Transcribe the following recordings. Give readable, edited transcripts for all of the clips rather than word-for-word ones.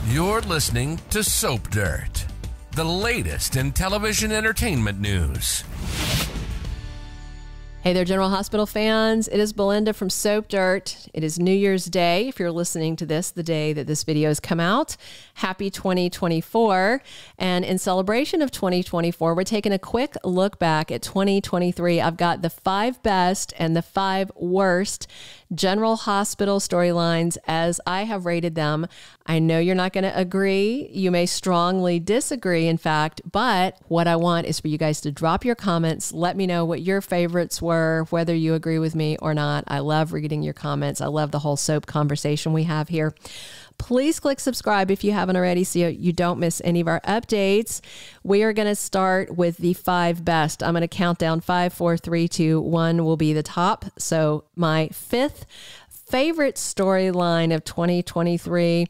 You're listening to Soap Dirt, the latest in television entertainment news. Hey there, General Hospital fans. It is Belinda from Soap Dirt. It is New Year's Day. If you're listening to this, the day that this video has come out, happy 2024. And in celebration of 2024, we're taking a quick look back at 2023. I've got the 5 best and the 5 worst General Hospital storylines as I have rated them. I know you're not going to agree. You may strongly disagree, in fact, but what I want is for you guys to drop your comments. Let me know what your favorites were, whether you agree with me or not. I love reading your comments. I love the whole soap conversation we have here. Please click subscribe if you haven't already so you don't miss any of our updates. We are going to start with the 5 best. I'm going to count down 5, 4, 3, 2, 1 will be the top. So my 5th favorite storyline of 2023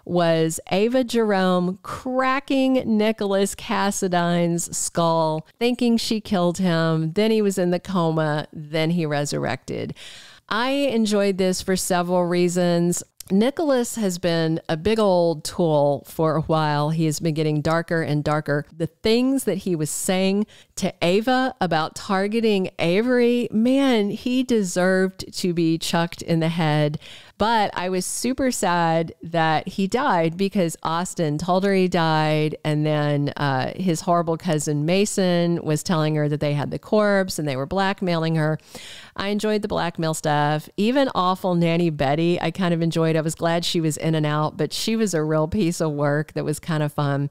was Ava Jerome cracking Nicholas Cassadine's skull, thinking she killed him. Then he was in the coma. Then he resurrected. I enjoyed this for several reasons. Nicholas has been a big old tool for a while. He has been getting darker and darker. The things that he was saying to Ava about targeting Avery, man, he deserved to be chucked in the head. But I was super sad that he died because Austin told her he died. And then his horrible cousin Mason was telling her that they had the corpse and they were blackmailing her. I enjoyed the blackmail stuff. Even awful Nanny Betty, I kind of enjoyed. I was glad she was in and out, but she was a real piece of work that was kind of fun.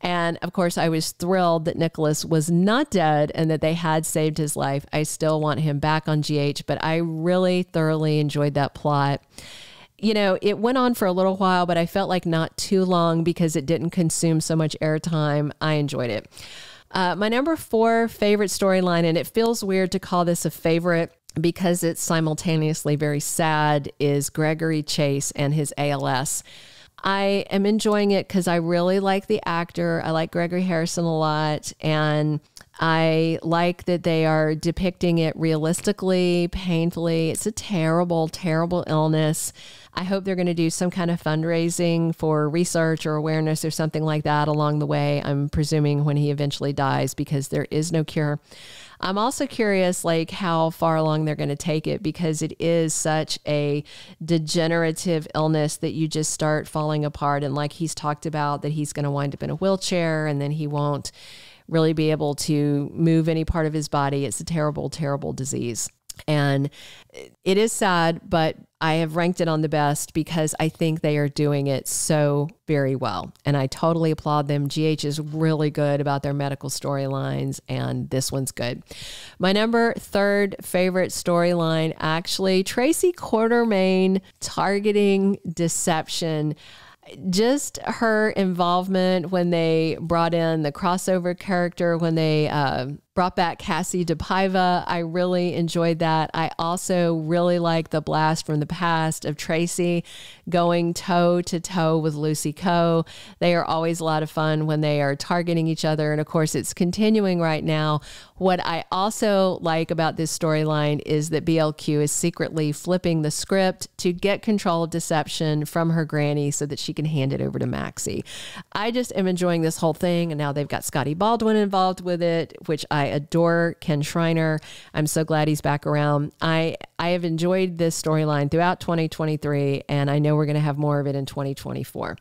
And of course, I was thrilled that Nicholas was not dead and that they had saved his life. I still want him back on GH, but I really thoroughly enjoyed that plot. You know, it went on for a little while, but I felt like not too long because it didn't consume so much airtime. I enjoyed it. My number 4 favorite storyline, and it feels weird to call this a favorite because it's simultaneously very sad, is Gregory Chase and his ALS. I am enjoying it because I really like the actor. I like Gregory Harrison a lot. And I like that they are depicting it realistically, painfully. It's a terrible, terrible illness. I hope they're going to do some kind of fundraising for research or awareness or something like that along the way. I'm presuming when he eventually dies because there is no cure. I'm also curious, like, how far along they're going to take it because it is such a degenerative illness that you just start falling apart. And like he's talked about, that he's going to wind up in a wheelchair and then he won't really be able to move any part of his body. It's a terrible, terrible disease. And it is sad, but I have ranked it on the best because I think they are doing it so very well. And I totally applaud them. GH is really good about their medical storylines, and this one's good. My number 3rd favorite storyline, actually, Tracy Quartermaine targeting Deception. Just her involvement when they brought in the crossover character, when they brought back Cassie DePaiva. I really enjoyed that. I also really like the blast from the past of Tracy going toe to toe with Lucy Coe. They are always a lot of fun when they are targeting each other. And of course, it's continuing right now. What I also like about this storyline is that BLQ is secretly flipping the script to get control of Deception from her granny so that she can hand it over to Maxie. I just am enjoying this whole thing. And now they've got Scotty Baldwin involved with it, which I adore. Ken Schreiner. I'm so glad he's back around. I have enjoyed this storyline throughout 2023, and I know we're going to have more of it in 2024.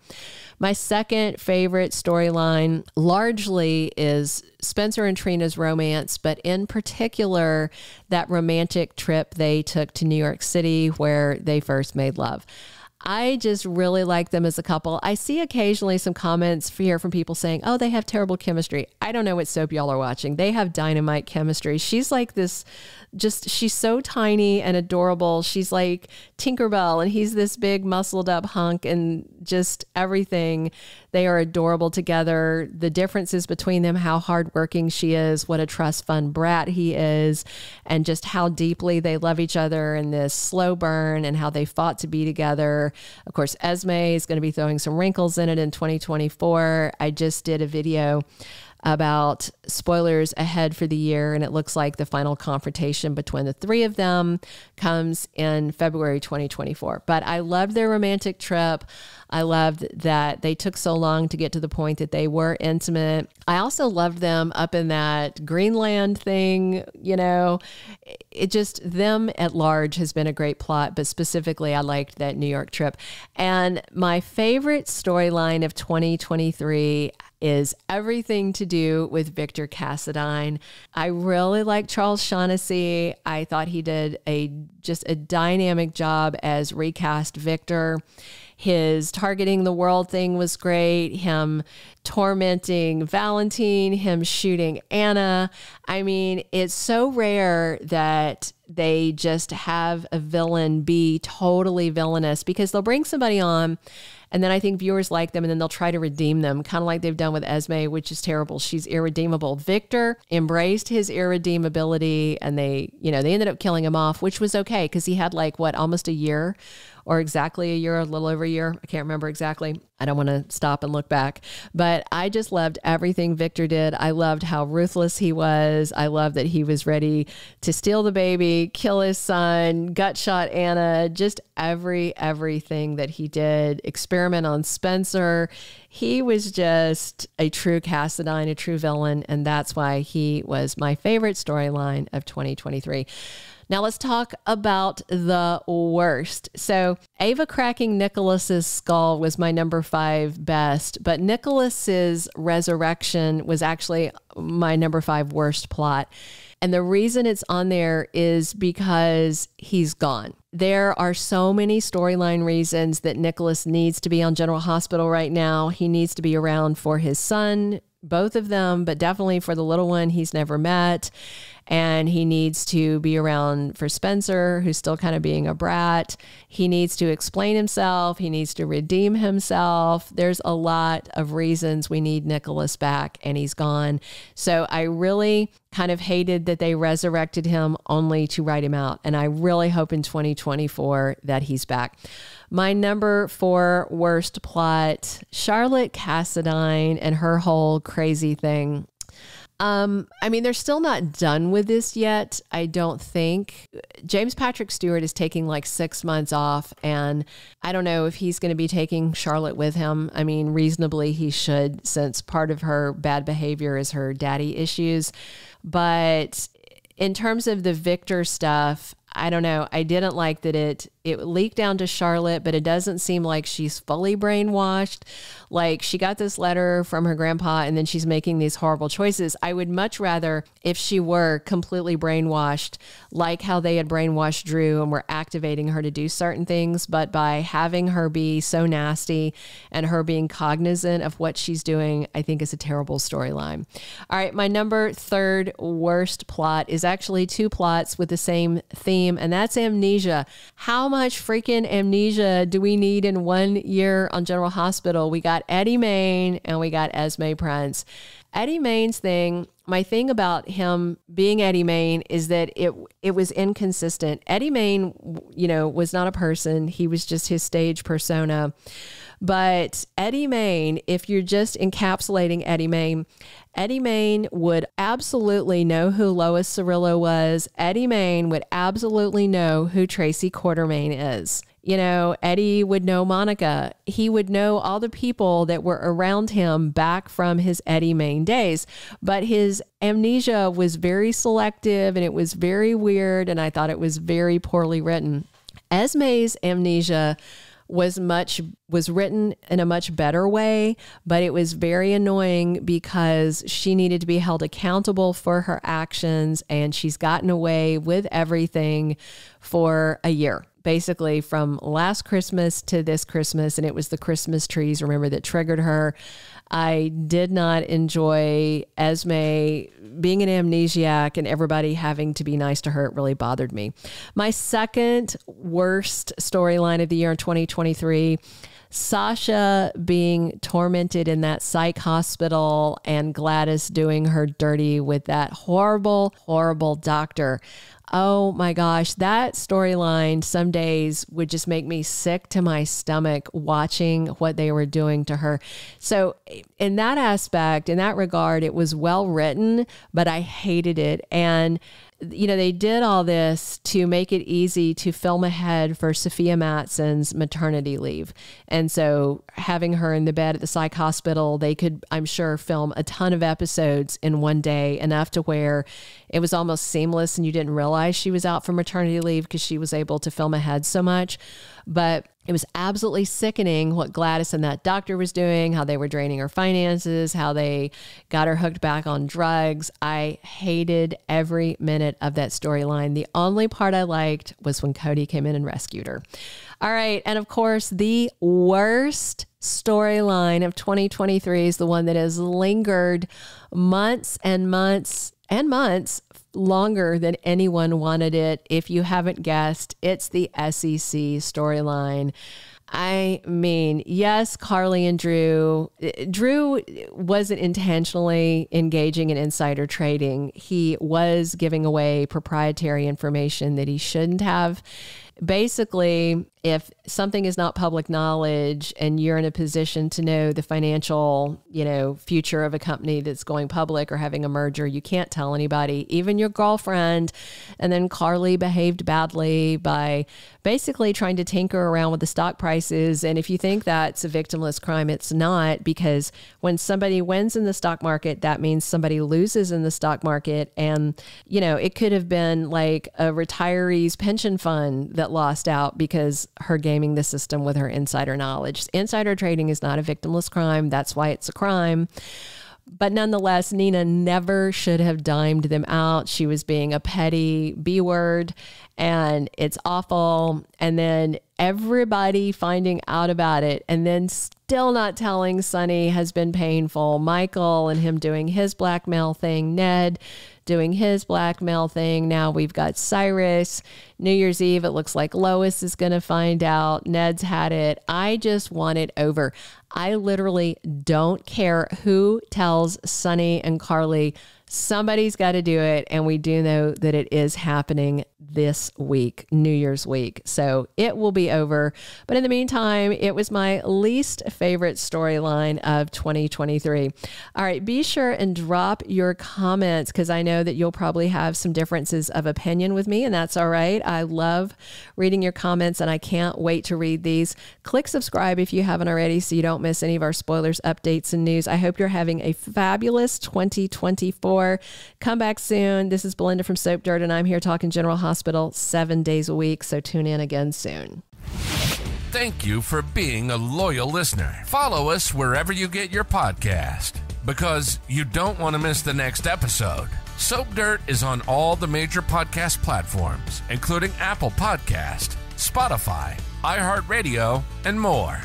My 2nd favorite storyline largely is Spencer and Trina's romance, but in particular, that romantic trip they took to New York City where they first made love. I just really like them as a couple. I see occasionally some comments here from people saying, oh, they have terrible chemistry. I don't know what soap y'all are watching. They have dynamite chemistry. She's like this, she's so tiny and adorable. She's like Tinkerbell, and he's this big muscled up hunk, and just everything. They are adorable together. The differences between them, how hardworking she is, what a trust fund brat he is, and just how deeply they love each other in this slow burn and how they fought to be together. Of course, Esme is going to be throwing some wrinkles in it in 2024. I just did a video about spoilers ahead for the year. And it looks like the final confrontation between the three of them comes in February 2024. But I loved their romantic trip. I loved that they took so long to get to the point that they were intimate. I also loved them up in that Greenland thing, you know. It just, them at large has been a great plot, but specifically I liked that New York trip. And my favorite storyline of 2023 is everything to do with Victor Cassadine. I really like Charles Shaughnessy. I thought he did just a dynamic job as recast Victor. His targeting the world thing was great. Him tormenting Valentine, him shooting Anna. I mean, it's so rare that they just have a villain be totally villainous, because they'll bring somebody on and then I think viewers like them and then they'll try to redeem them, kind of like they've done with Esme, which is terrible. She's irredeemable. Victor embraced his irredeemability and they ended up killing him off, which was okay because he had almost a year, or exactly a year, a little over a year. I can't remember exactly. I don't want to stop and look back, but I just loved everything Victor did. I loved how ruthless he was. I loved that he was ready to steal the baby, kill his son, gut shot Anna, just everything that he did, experiment on Spencer. He was just a true Cassadine, a true villain, and that's why he was my favorite storyline of 2023. Now let's talk about the worst. So Ava cracking Nikolas's skull was my number 5 best, but Nikolas's resurrection was actually my number 5 worst plot. And the reason it's on there is because he's gone. There are so many storyline reasons that Nikolas needs to be on General Hospital right now. He needs to be around for his son, both of them, but definitely for the little one he's never met. And he needs to be around for Spencer, who's still kind of being a brat. He needs to explain himself. He needs to redeem himself. There's a lot of reasons we need Nikolas back, and he's gone. So I really kind of hated that they resurrected him only to write him out. And I really hope in 2024 that he's back. My number 4 worst plot, Scarlett Cassadine and her whole crazy thing. I mean, they're still not done with this yet, I don't think. James Patrick Stewart is taking 6 months off, and I don't know if he's going to be taking Scarlett with him. I mean, reasonably he should, since part of her bad behavior is her daddy issues. But in terms of the Victor stuff, I don't know. I didn't like that it leaked down to Scarlett, but it doesn't seem like she's fully brainwashed. Like, she got this letter from her grandpa and then she's making these horrible choices. I would much rather if she were completely brainwashed, like how they had brainwashed Drew and were activating her to do certain things, but by having her be so nasty and her being cognizant of what she's doing, I think is a terrible storyline. All right, my number 3 worst plot is actually 2 plots with the same theme, and that's Amnesia. How much freaking Amnesia do we need in 1 year on General Hospital? We got Eddie Maine and we got Esme Prince. Eddie Maine's thing, my thing about him being Eddie Maine is that it was inconsistent. Eddie Maine, was not a person. He was just his stage persona. But Eddie Maine, if you're just encapsulating Eddie Maine would absolutely know who Lois Cirillo was. Eddie Maine would absolutely know who Tracy Quartermaine is. Eddie would know Monica. He would know all the people that were around him back from his Eddie Maine days. But his amnesia was very selective and it was very weird. And I thought it was very poorly written. Esme's amnesia was written in a much better way, but it was very annoying because she needed to be held accountable for her actions, and she's gotten away with everything for a year, basically from last Christmas to this Christmas, and it was the Christmas trees, remember, that triggered her. I did not enjoy Esme being an amnesiac and everybody having to be nice to her. It really bothered me. My second worst storyline of the year in 2023, Sasha being tormented in that psych hospital and Gladys doing her dirty with that horrible, horrible doctor. oh my gosh, that storyline some days would just make me sick to my stomach watching what they were doing to her. So in that aspect, in that regard, it was well written, but I hated it. And they did all this to make it easy to film ahead for Sofia Mattson's maternity leave. And so having her in the bed at the psych hospital, they could, I'm sure, film a ton of episodes in one day, enough to where it was almost seamless and you didn't realize she was out for maternity leave because she was able to film ahead so much. But it was absolutely sickening what Gladys and that doctor was doing, how they were draining her finances, how they got her hooked back on drugs. I hated every minute of that storyline. The only part I liked was when Cody came in and rescued her. All right. And of course, the worst storyline of 2023 is the one that has lingered months and months and months longer than anyone wanted it. If you haven't guessed, it's the SEC storyline. I mean, yes, Carly and Drew wasn't intentionally engaging in insider trading. He was giving away proprietary information that he shouldn't have. Basically, if something is not public knowledge and you're in a position to know the financial, future of a company that's going public or having a merger, you can't tell anybody, even your girlfriend. And then Carly behaved badly by basically trying to tinker around with the stock prices. And if you think that's a victimless crime, it's not, because when somebody wins in the stock market, that means somebody loses in the stock market. And, it could have been like a retiree's pension fund that lost out because her gaming the system with her insider knowledge. Insider trading is not a victimless crime. That's why it's a crime. But nonetheless, Nina never should have dimed them out. She was being a petty B-word, and it's awful. And then everybody finding out about it and then still not telling Sonny has been painful. Michael and him doing his blackmail thing. Ned doing his blackmail thing. Now we've got Cyrus. New Year's Eve, it looks like Lois is going to find out. Ned's had it. I just want it over. I literally don't care who tells Sonny and Carly. Somebody's got to do it. And we do know that it is happening this week, New Year's week. So it will be over. But in the meantime, it was my least favorite storyline of 2023. All right, be sure and drop your comments, because I know that you'll probably have some differences of opinion with me, and that's all right. I love reading your comments, and I can't wait to read these. Click subscribe if you haven't already so you don't miss any of our spoilers, updates, and news. I hope you're having a fabulous 2024. Come back soon. This is Belinda from Soap Dirt, and I'm here talking General Hospital 7 days a week, so tune in again soon. Thank you for being a loyal listener. Follow us wherever you get your podcast, because you don't want to miss the next episode. Soap Dirt is on all the major podcast platforms, including Apple Podcast, Spotify, iHeartRadio, and more.